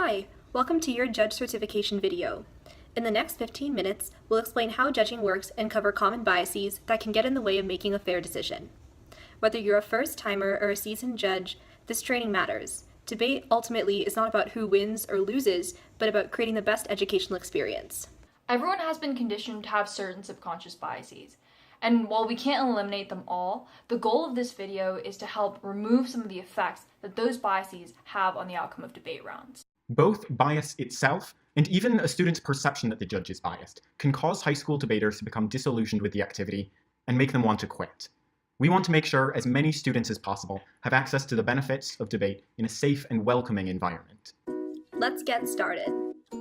Hi, welcome to your judge certification video. In the next 15 minutes, we'll explain how judging works and cover common biases that can get in the way of making a fair decision. Whether you're a first-timer or a seasoned judge, this training matters. Debate ultimately is not about who wins or loses, but about creating the best educational experience. Everyone has been conditioned to have certain subconscious biases. And while we can't eliminate them all, the goal of this video is to help remove some of the effects that those biases have on the outcome of debate rounds. Both bias itself and even a student's perception that the judge is biased can cause high school debaters to become disillusioned with the activity and make them want to quit. We want to make sure as many students as possible have access to the benefits of debate in a safe and welcoming environment. Let's get started.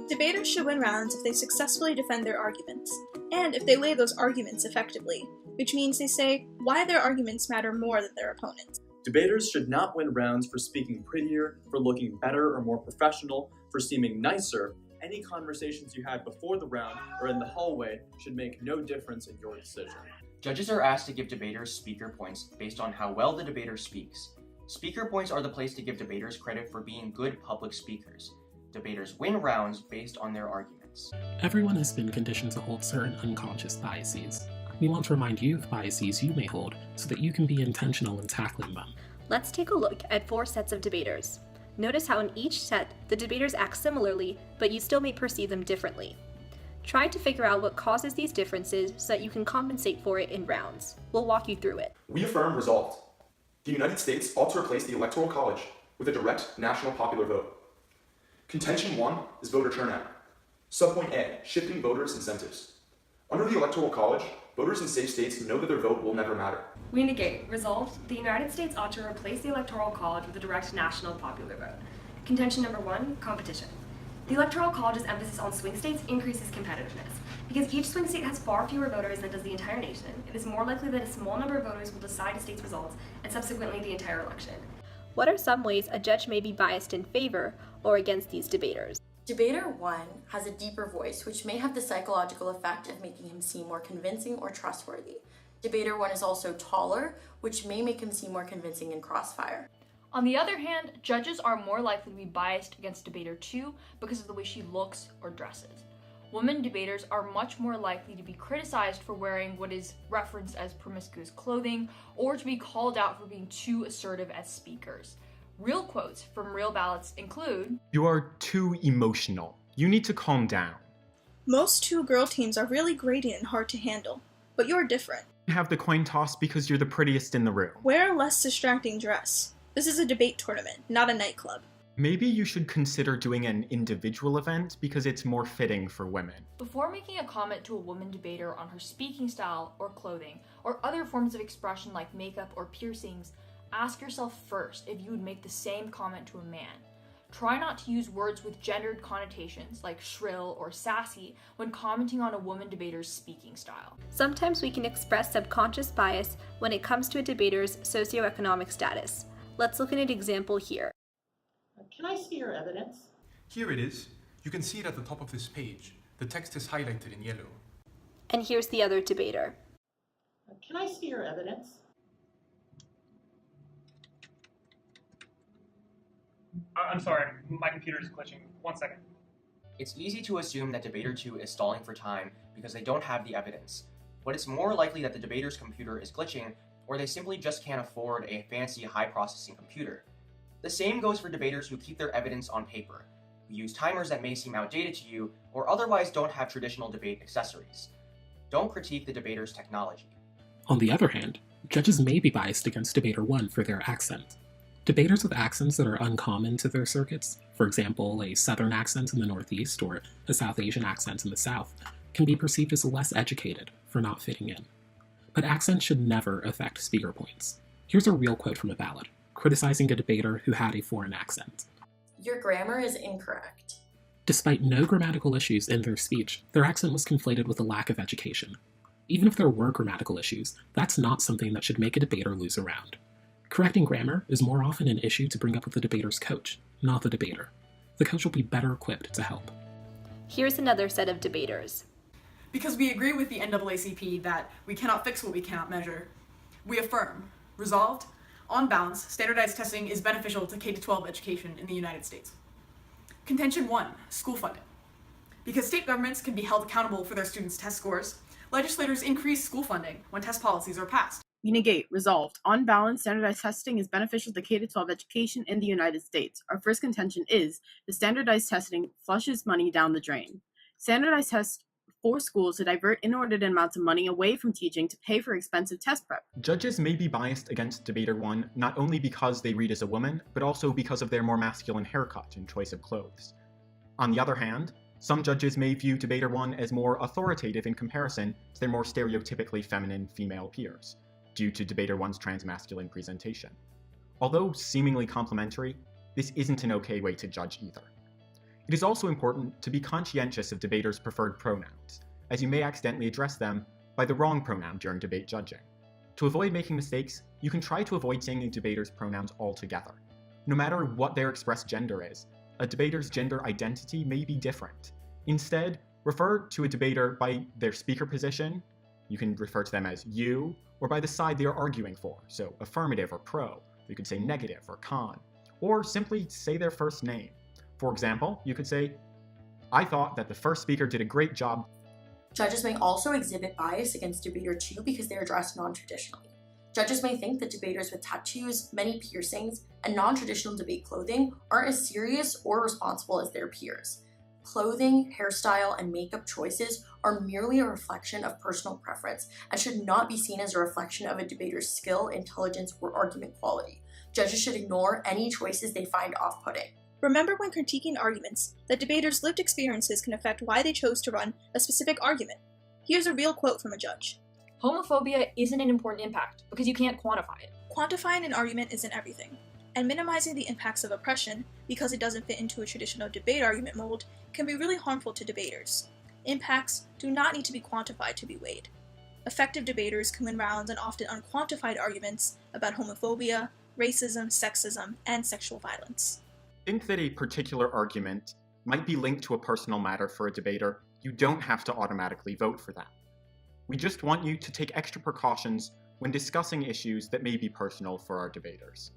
Debaters should win rounds if they successfully defend their arguments, and if they lay those arguments effectively, which means they say why their arguments matter more than their opponents. Debaters should not win rounds for speaking prettier, for looking better or more professional, for seeming nicer. Any conversations you had before the round or in the hallway should make no difference in your decision. Judges are asked to give debaters speaker points based on how well the debater speaks. Speaker points are the place to give debaters credit for being good public speakers. Debaters win rounds based on their arguments. Everyone has been conditioned to hold certain unconscious biases. We want to remind you of biases you may hold so that you can be intentional in tackling them. Let's take a look at 4 sets of debaters. Notice how in each set, the debaters act similarly, but you still may perceive them differently. Try to figure out what causes these differences so that you can compensate for it in rounds. We'll walk you through it. We affirm resolved. The United States ought to replace the Electoral College with a direct national popular vote. Contention 1 is voter turnout. Subpoint A, shifting voters' incentives. Under the Electoral College, voters in safe states know that their vote will never matter. We negate. Resolved, the United States ought to replace the Electoral College with a direct national popular vote. Contention number 1, competition. The Electoral College's emphasis on swing states increases competitiveness. Because each swing state has far fewer voters than does the entire nation, it is more likely that a small number of voters will decide a state's results and subsequently the entire election. What are some ways a judge may be biased in favor or against these debaters? Debater 1 has a deeper voice, which may have the psychological effect of making him seem more convincing or trustworthy. Debater 1 is also taller, which may make him seem more convincing in crossfire. On the other hand, judges are more likely to be biased against debater 2 because of the way she looks or dresses. Women debaters are much more likely to be criticized for wearing what is referenced as promiscuous clothing or to be called out for being too assertive as speakers. Real quotes from real ballots include, You are too emotional. You need to calm down. Most two-girl teams are really grating and hard to handle, but you're different. You have the coin toss because you're the prettiest in the room. Wear a less distracting dress. This is a debate tournament, not a nightclub. Maybe you should consider doing an individual event because it's more fitting for women. Before making a comment to a woman debater on her speaking style or clothing or other forms of expression like makeup or piercings, ask yourself first if you would make the same comment to a man. Try not to use words with gendered connotations like shrill or sassy when commenting on a woman debater's speaking style. Sometimes we can express subconscious bias when it comes to a debater's socioeconomic status. Let's look at an example here. Can I see your evidence? Here it is. You can see it at the top of this page. The text is highlighted in yellow. And here's the other debater. Can I see your evidence? I'm sorry, my computer is glitching. 1 second. It's easy to assume that debater 2 is stalling for time because they don't have the evidence. But it's more likely that the debater's computer is glitching or they simply just can't afford a fancy high-processing computer. The same goes for debaters who keep their evidence on paper, who use timers that may seem outdated to you, or otherwise don't have traditional debate accessories. Don't critique the debater's technology. On the other hand, judges may be biased against debater 1 for their accent. Debaters with accents that are uncommon to their circuits, for example, a Southern accent in the Northeast or a South Asian accent in the South, can be perceived as less educated for not fitting in. But accents should never affect speaker points. Here's a real quote from a ballot, criticizing a debater who had a foreign accent. Your grammar is incorrect. Despite no grammatical issues in their speech, their accent was conflated with a lack of education. Even if there were grammatical issues, that's not something that should make a debater lose a round. Correcting grammar is more often an issue to bring up with the debater's coach, not the debater. The coach will be better equipped to help. Here's another set of debaters. Because we agree with the NAACP that we cannot fix what we cannot measure, we affirm, resolved, on balance, standardized testing is beneficial to K-12 education in the United States. Contention 1, school funding. Because state governments can be held accountable for their students' test scores, legislators increase school funding when test policies are passed. We negate. Resolved. On balance, standardized testing is beneficial to K-12 education in the United States. Our first contention is the standardized testing flushes money down the drain. Standardized tests force schools to divert inordinate amounts of money away from teaching to pay for expensive test prep. Judges may be biased against debater 1 not only because they read as a woman, but also because of their more masculine haircut and choice of clothes. On the other hand, some judges may view debater 1 as more authoritative in comparison to their more stereotypically feminine female peers, due to debater 1's transmasculine presentation. Although seemingly complementary, this isn't an okay way to judge either. It is also important to be conscientious of debaters' preferred pronouns, as you may accidentally address them by the wrong pronoun during debate judging. To avoid making mistakes, you can try to avoid saying a debater's pronouns altogether. No matter what their expressed gender is, a debater's gender identity may be different. Instead, refer to a debater by their speaker position. You can refer to them as you, or by the side they are arguing for, so affirmative or pro. You could say negative or con, or simply say their first name. For example, you could say, I thought that the first speaker did a great job. Judges may also exhibit bias against debater 2 because they are dressed non-traditionally. Judges may think that debaters with tattoos, many piercings, and non-traditional debate clothing aren't as serious or responsible as their peers. Clothing, hairstyle, and makeup choices are merely a reflection of personal preference and should not be seen as a reflection of a debater's skill, intelligence, or argument quality. Judges should ignore any choices they find off-putting. Remember when critiquing arguments that debaters' lived experiences can affect why they chose to run a specific argument. Here's a real quote from a judge. Homophobia isn't an important impact because you can't quantify it. Quantifying an argument isn't everything, and minimizing the impacts of oppression because it doesn't fit into a traditional debate argument mold can be really harmful to debaters. Impacts do not need to be quantified to be weighed. Effective debaters can win rounds on often unquantified arguments about homophobia, racism, sexism, and sexual violence. Think that a particular argument might be linked to a personal matter for a debater, you don't have to automatically vote for that. We just want you to take extra precautions when discussing issues that may be personal for our debaters.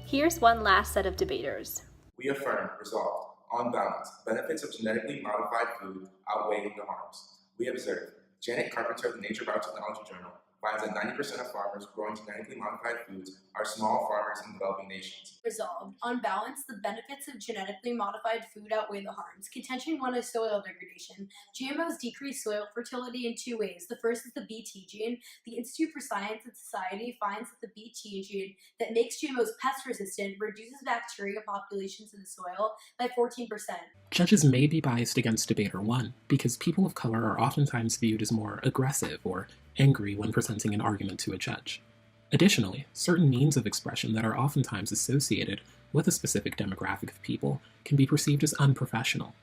Here's one last set of debaters. We affirm, resolved, on balance, benefits of genetically modified food outweighing the harms. We observe, Janet Carpenter of the Nature Biotechnology Journal finds that 90% of farmers growing genetically modified foods are small farmers in developing nations. Resolved. On balance, the benefits of genetically modified food outweigh the harms. Contention 1 is soil degradation. GMOs decrease soil fertility in two ways. The first is the Bt gene. The Institute for Science and Society finds that the Bt gene that makes GMOs pest resistant reduces bacteria populations in the soil by 14%. Judges may be biased against debater 1 because people of color are oftentimes viewed as more aggressive or angry when presenting an argument to a judge. Additionally, certain means of expression that are oftentimes associated with a specific demographic of people can be perceived as unprofessional.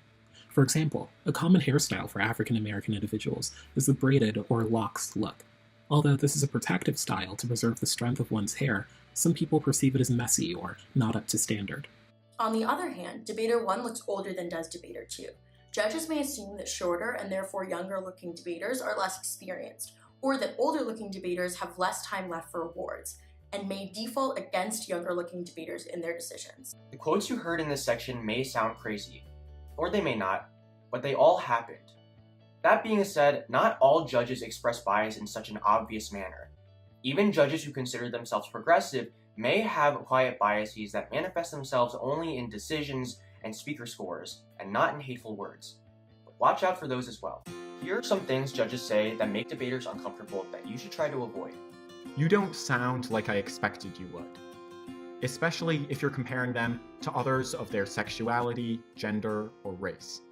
For example, a common hairstyle for African American individuals is the braided or locks look. Although this is a protective style to preserve the strength of one's hair, some people perceive it as messy or not up to standard. On the other hand, debater 1 looks older than does debater 2. Judges may assume that shorter and therefore younger looking debaters are less experienced, or that older looking debaters have less time left for awards, and may default against younger looking debaters in their decisions. The quotes you heard in this section may sound crazy, or they may not, but they all happened. That being said, not all judges express bias in such an obvious manner. Even judges who consider themselves progressive may have quiet biases that manifest themselves only in decisions and speaker scores, and not in hateful words. But watch out for those as well. Here are some things judges say that make debaters uncomfortable that you should try to avoid. You don't sound like I expected you would, especially if you're comparing them to others of their sexuality, gender, or race.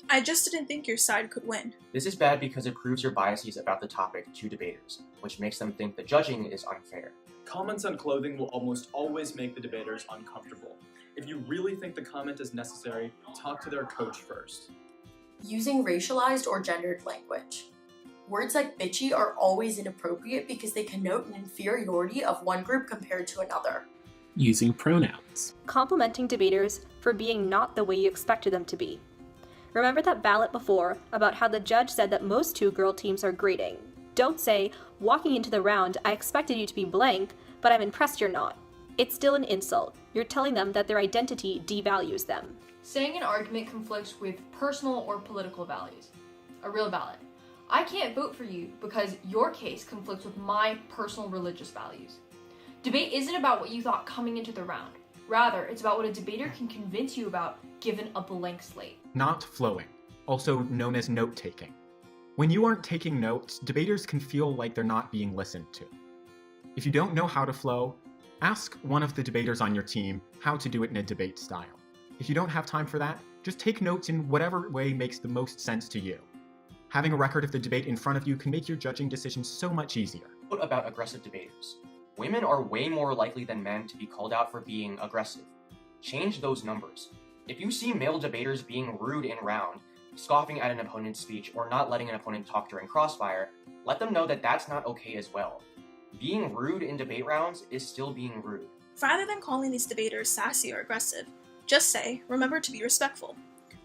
I just didn't think your side could win. This is bad because it proves your biases about the topic to debaters, which makes them think the judging is unfair. Comments on clothing will almost always make the debaters uncomfortable. If you really think the comment is necessary, talk to their coach first. Using racialized or gendered language. Words like bitchy are always inappropriate because they connote an inferiority of one group compared to another. Using pronouns. Complimenting debaters for being not the way you expected them to be. Remember that ballot before about how the judge said that most two-girl teams are grading. Don't say, walking into the round, I expected you to be blank, but I'm impressed you're not. It's still an insult. You're telling them that their identity devalues them. Saying an argument conflicts with personal or political values. A real ballot. I can't vote for you because your case conflicts with my personal religious values. Debate isn't about what you thought coming into the round. Rather, it's about what a debater can convince you about given a blank slate. Not flowing, also known as note-taking. When you aren't taking notes, debaters can feel like they're not being listened to. If you don't know how to flow, ask one of the debaters on your team how to do it in a debate style. If you don't have time for that, just take notes in whatever way makes the most sense to you. Having a record of the debate in front of you can make your judging decisions so much easier. What about aggressive debaters? Women are way more likely than men to be called out for being aggressive. Change those numbers. If you see male debaters being rude in round, scoffing at an opponent's speech, or not letting an opponent talk during crossfire, let them know that that's not okay as well. Being rude in debate rounds is still being rude. Rather than calling these debaters sassy or aggressive, just say, remember to be respectful.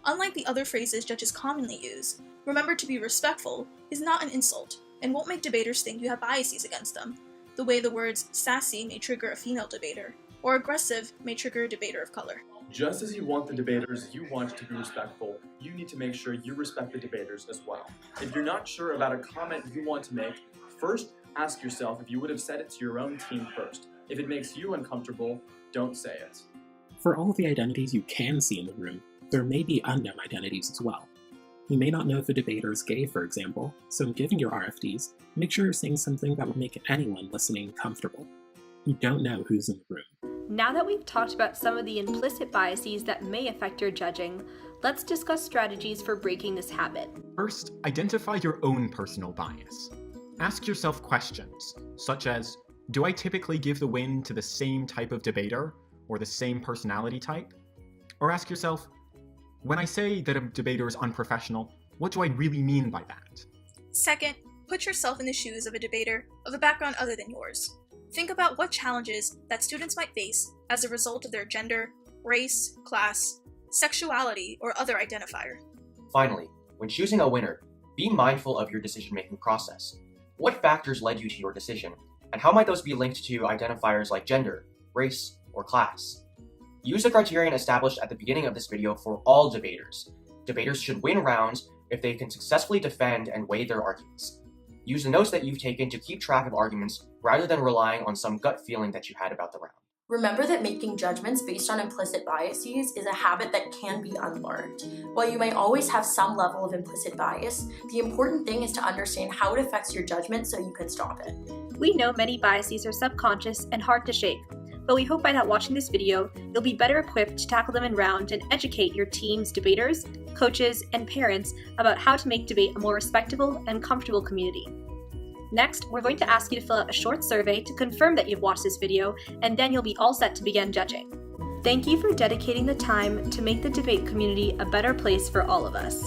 Unlike the other phrases judges commonly use, remember to be respectful is not an insult and won't make debaters think you have biases against them, the way the words sassy may trigger a female debater, or aggressive may trigger a debater of color. Just as you want the debaters you want to be respectful, you need to make sure you respect the debaters as well. If you're not sure about a comment you want to make, first ask yourself if you would have said it to your own team first. If it makes you uncomfortable, don't say it. For all of the identities you can see in the room, there may be unknown identities as well. You may not know if a debater is gay, for example, so in giving your RFDs, make sure you're saying something that would make anyone listening comfortable. You don't know who's in the room. Now that we've talked about some of the implicit biases that may affect your judging, let's discuss strategies for breaking this habit. First, identify your own personal bias. Ask yourself questions, such as, do I typically give the win to the same type of debater, or the same personality type? Or ask yourself, when I say that a debater is unprofessional, what do I really mean by that? Second, put yourself in the shoes of a debater of a background other than yours. Think about what challenges that students might face as a result of their gender, race, class, sexuality, or other identifier. Finally, when choosing a winner, be mindful of your decision-making process. What factors led you to your decision, and how might those be linked to identifiers like gender, race, or class? Use the criterion established at the beginning of this video for all debaters. Debaters should win rounds if they can successfully defend and weigh their arguments. Use the notes that you've taken to keep track of arguments rather than relying on some gut feeling that you had about the round. Remember that making judgments based on implicit biases is a habit that can be unlearned. While you may always have some level of implicit bias, the important thing is to understand how it affects your judgment so you can stop it. We know many biases are subconscious and hard to shake, but we hope by not watching this video, you'll be better equipped to tackle them in round and educate your team's debaters, coaches, and parents about how to make debate a more respectable and comfortable community. Next, we're going to ask you to fill out a short survey to confirm that you've watched this video, and then you'll be all set to begin judging. Thank you for dedicating the time to make the debate community a better place for all of us.